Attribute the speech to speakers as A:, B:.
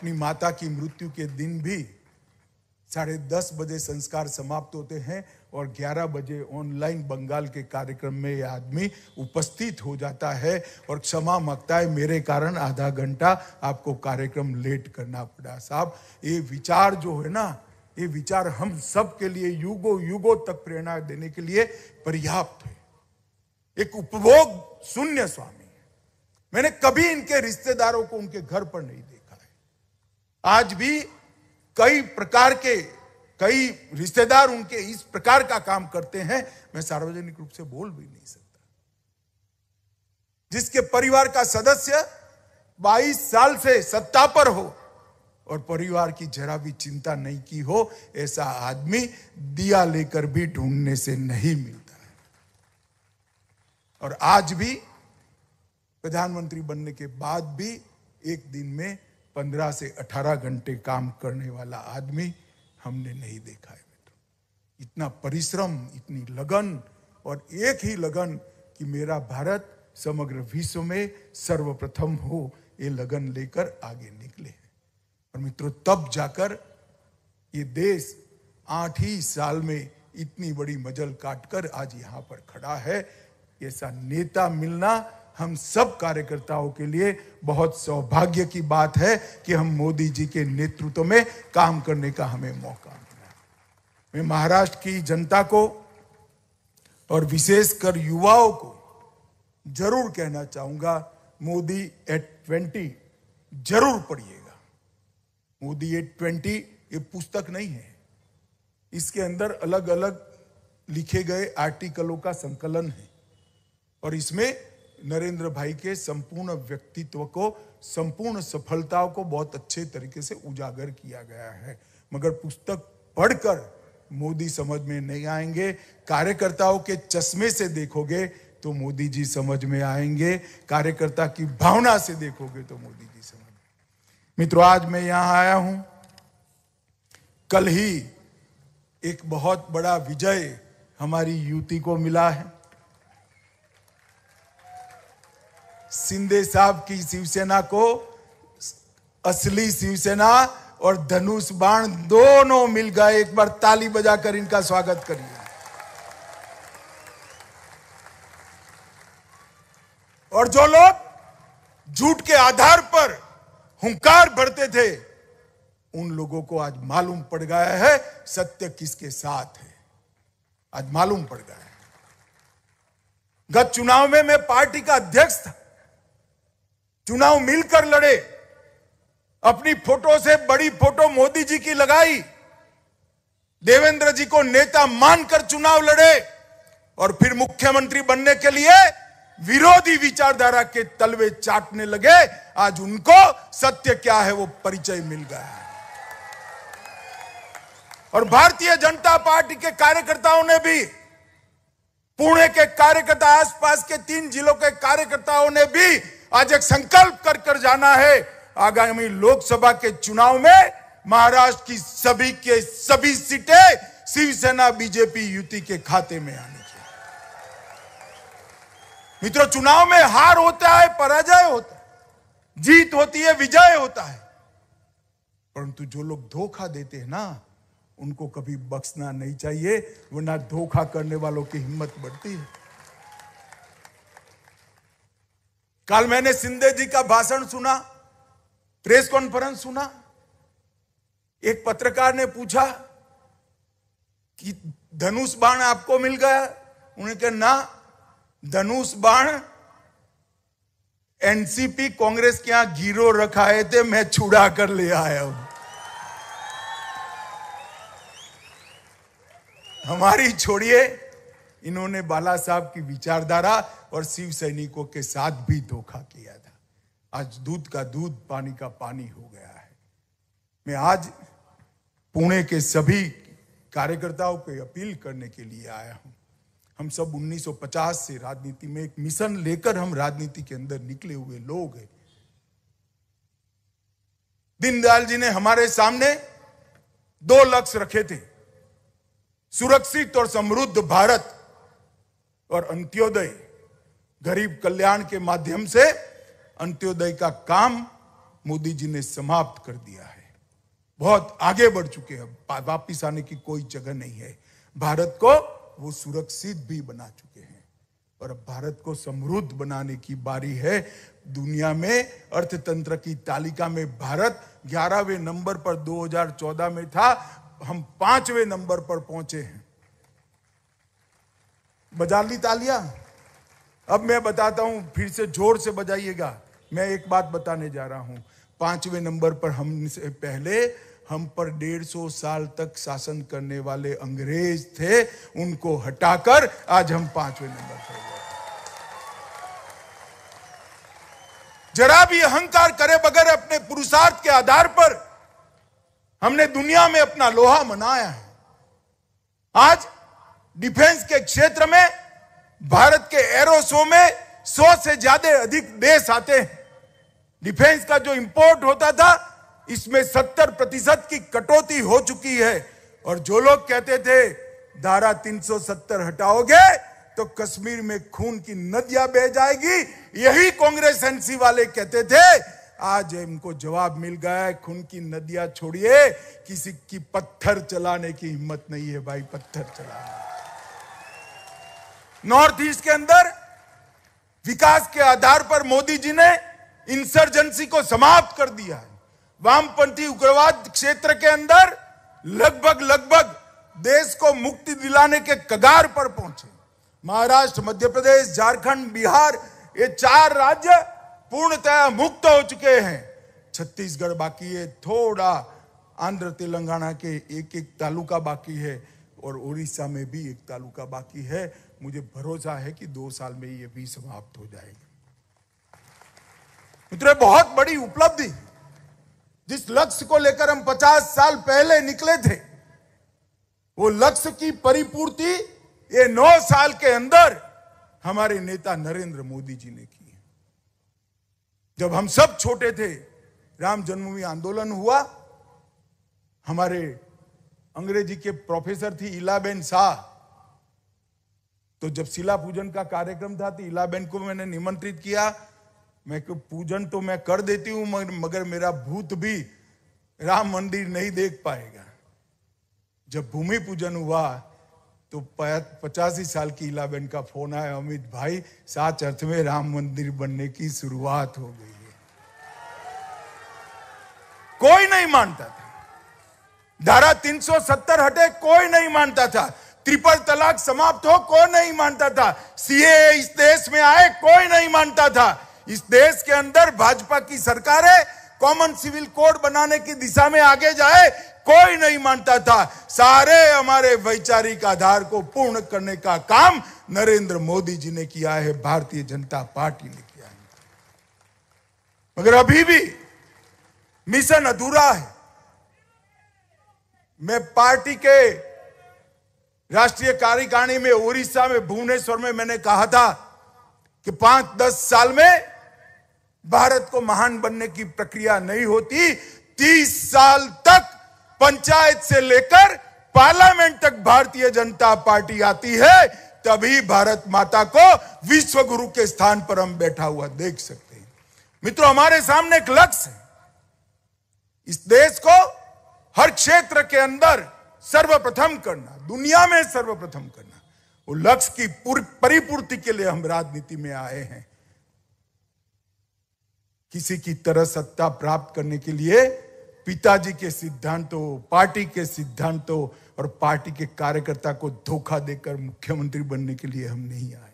A: अपनी माता की मृत्यु के दिन भी 10:30 बजे संस्कार समाप्त होते हैं और 11 बजे ऑनलाइन बंगाल के कार्यक्रम में यह आदमी उपस्थित हो जाता है और क्षमा मांगता है, मेरे कारण आधा घंटा आपको कार्यक्रम लेट करना पड़ा। साहब, ये विचार जो है ना, ये विचार हम सब के लिए युगों युगों तक प्रेरणा देने के लिए पर्याप्त है। एक उपभोग शून्य स्वामी है। मैंने कभी इनके रिश्तेदारों को उनके घर पर नहीं देखा है। आज भी कई रिश्तेदार उनके इस प्रकार का काम करते हैं, मैं सार्वजनिक रूप से बोल भी नहीं सकता। जिसके परिवार का सदस्य 22 साल से सत्ता पर हो और परिवार की जरा भी चिंता नहीं की हो, ऐसा आदमी दिया लेकर भी ढूंढने से नहीं मिलता है। और आज भी प्रधानमंत्री बनने के बाद भी एक दिन में 15 से 18 घंटे काम करने वाला आदमी हमने नहीं देखा है मित्रों। इतना परिश्रम, इतनी लगन, और एक ही लगन कि मेरा भारत समग्र विश्व में सर्वप्रथम हो, ये लगन लेकर आगे निकले हैं। और मित्रों, तब जाकर ये देश 8 ही साल में इतनी बड़ी मजल काटकर आज यहां पर खड़ा है। ऐसा नेता मिलना हम सब कार्यकर्ताओं के लिए बहुत सौभाग्य की बात है कि हम मोदी जी के नेतृत्व में काम करने का हमें मौका मिला। मैं महाराष्ट्र की जनता को और विशेषकर युवाओं को जरूर कहना चाहूंगा, मोदी एट 20 जरूर पढ़िएगा। मोदी एट 20 ये पुस्तक नहीं है, इसके अंदर अलग अलग लिखे गए आर्टिकलों का संकलन है और इसमें नरेंद्र भाई के संपूर्ण व्यक्तित्व को, संपूर्ण सफलताओं को बहुत अच्छे तरीके से उजागर किया गया है। मगर पुस्तक पढ़कर मोदी समझ में नहीं आएंगे। कार्यकर्ताओं के चश्मे से देखोगे तो मोदी जी समझ में आएंगे, कार्यकर्ता की भावना से देखोगे तो मोदी जी समझ में। मित्रों, आज मैं यहां आया हूं, कल ही एक बहुत बड़ा विजय हमारी युति को मिला है। शिंदे साहब की शिवसेना को असली शिवसेना और धनुष बाण दोनों मिल गए। एक बार ताली बजाकर इनका स्वागत करिए। और जो लोग झूठ के आधार पर हुंकार भरते थे, उन लोगों को आज मालूम पड़ गया है सत्य किसके साथ है। आज मालूम पड़ गया है। गत चुनाव में मैं पार्टी का अध्यक्ष था, चुनाव मिलकर लड़े, अपनी फोटो से बड़ी फोटो मोदी जी की लगाई, देवेंद्र जी को नेता मानकर चुनाव लड़े और फिर मुख्यमंत्री बनने के लिए विरोधी विचारधारा के तलवे चाटने लगे। आज उनको सत्य क्या है वो परिचय मिल गया है। और भारतीय जनता पार्टी के कार्यकर्ताओं ने भी, पुणे के कार्यकर्ता, आसपास के 3 जिलों के कार्यकर्ताओं ने भी आज एक संकल्प कर जाना है, आगामी लोकसभा के चुनाव में महाराष्ट्र की सभी सीटें शिवसेना बीजेपी युति के खाते में आनी चाहिए। मित्रों, चुनाव में हार होता है, पराजय होता है, जीत होती है, विजय होता है, परंतु जो लोग धोखा देते हैं ना, उनको कभी बख्शना नहीं चाहिए, वरना धोखा करने वालों की हिम्मत बढ़ती है। कल मैंने शिंदे जी का भाषण सुना, प्रेस कॉन्फ्रेंस सुना। एक पत्रकार ने पूछा कि धनुष बाण आपको मिल गया? उन्होंने कहा ना, धनुष बाण एनसीपी कांग्रेस के यहां गिरो रखाए थे, मैं छुड़ा कर ले आया हूं। हमारी छोड़िए, इन्होंने बाला साहब की विचारधारा और शिव सैनिकों के साथ भी धोखा किया था। आज दूध का दूध, पानी का पानी हो गया है। मैं आज पुणे के सभी कार्यकर्ताओं को अपील करने के लिए आया हूं। हम सब 1950 से राजनीति में एक मिशन लेकर हम राजनीति के अंदर निकले हुए लोग हैं। दीनदयाल जी ने हमारे सामने 2 लक्ष्य रखे थे, सुरक्षित और समृद्ध भारत और अंत्योदय। गरीब कल्याण के माध्यम से अंत्योदय का काम मोदी जी ने समाप्त कर दिया है। बहुत आगे बढ़ चुके हैं, वापिस आने की कोई जगह नहीं है। भारत को वो सुरक्षित भी बना चुके हैं और अब भारत को समृद्ध बनाने की बारी है। दुनिया में अर्थतंत्र की तालिका में भारत 11वें नंबर पर 2014 में था, हम 5वें नंबर पर पहुंचे हैं। बजा ली तालियां। अब मैं बताता हूं, फिर से जोर से बजाइएगा। मैं एक बात बताने जा रहा हूं। 5वें नंबर पर हमसे पहले हम पर 150 साल तक शासन करने वाले अंग्रेज थे, उनको हटाकर आज हम 5वें नंबर पर गए। जरा भी अहंकार करे बगैर अपने पुरुषार्थ के आधार पर हमने दुनिया में अपना लोहा मनाया है। आज डिफेंस के क्षेत्र में भारत के एरो शो में 100 से ज्यादा अधिक देश आते हैं। डिफेंस का जो इंपोर्ट होता था, इसमें 70% की कटौती हो चुकी है। और जो लोग कहते थे धारा 370 हटाओगे तो कश्मीर में खून की नदियां बह जाएगी, यही कांग्रेस एनसी वाले कहते थे। आज इनको जवाब मिल गया है, खून की नदियां छोड़िए, किसी की पत्थर चलाने की हिम्मत नहीं है भाई, पत्थर चलाना। नॉर्थ ईस्ट के अंदर विकास के आधार पर मोदी जी ने इंसर्जेंसी को समाप्त कर दिया है। वामपंथी उग्रवाद क्षेत्र के अंदर लगभग देश को मुक्ति दिलाने के कगार पर पहुंचे। महाराष्ट्र, मध्य प्रदेश, झारखंड, बिहार, ये 4 राज्य पूर्णतः मुक्त हो चुके हैं। छत्तीसगढ़ बाकी है, थोड़ा आंध्र तेलंगाना के एक तालुका बाकी है और उड़ीसा में भी एक तालुका बाकी है। मुझे भरोसा है कि 2 साल में ये भी समाप्त हो जाएगी। मित्रों, बहुत बड़ी उपलब्धि, जिस लक्ष्य को लेकर हम 50 साल पहले निकले थे, वो लक्ष्य की परिपूर्ति ये 9 साल के अंदर हमारे नेता नरेंद्र मोदी जी ने की है। जब हम सब छोटे थे, राम जन्मभूमि आंदोलन हुआ, हमारे अंग्रेजी के प्रोफेसर थी इलाबेन शाह, तो जब शिला पूजन का कार्यक्रम था तो इलाबेन को मैंने निमंत्रित किया। मैं को पूजन तो मैं कर देती हूं, मगर मेरा भूत भी राम मंदिर नहीं देख पाएगा। जब भूमि पूजन हुआ तो 85 साल की इलाबेन का फोन आया, अमित भाई साच अर्थ में राम मंदिर बनने की शुरुआत हो गई है। कोई नहीं मानता था, धारा 370 हटे, कोई नहीं मानता था। ट्रिपल तलाक समाप्त हो, कोई नहीं मानता था। सीएए इस देश में आए, कोई नहीं मानता था। इस देश के अंदर भाजपा की सरकार है, कॉमन सिविल कोड बनाने की दिशा में आगे जाए, कोई नहीं मानता था। सारे हमारे वैचारिक आधार को पूर्ण करने का काम नरेंद्र मोदी जी ने किया है, भारतीय जनता पार्टी ने किया है। मगर अभी भी मिशन अधूरा है। मैं पार्टी के राष्ट्रीय कार्यकारिणी में उड़ीसा में भुवनेश्वर में मैंने कहा था कि 5-10 साल में भारत को महान बनने की प्रक्रिया नहीं होती। 30 साल तक पंचायत से लेकर पार्लियामेंट तक भारतीय जनता पार्टी आती है, तभी भारत माता को विश्व गुरु के स्थान पर हम बैठा हुआ देख सकते हैं। मित्रों, हमारे सामने एक लक्ष्य है, इस देश को हर क्षेत्र के अंदर सर्वप्रथम करना, दुनिया में सर्वप्रथम करना। वो लक्ष्य की परिपूर्ति के लिए हम राजनीति में आए हैं। किसी की तरह सत्ता प्राप्त करने के लिए पिताजी के सिद्धांतों, पार्टी के सिद्धांतों और पार्टी के कार्यकर्ता को धोखा देकर मुख्यमंत्री बनने के लिए हम नहीं आए।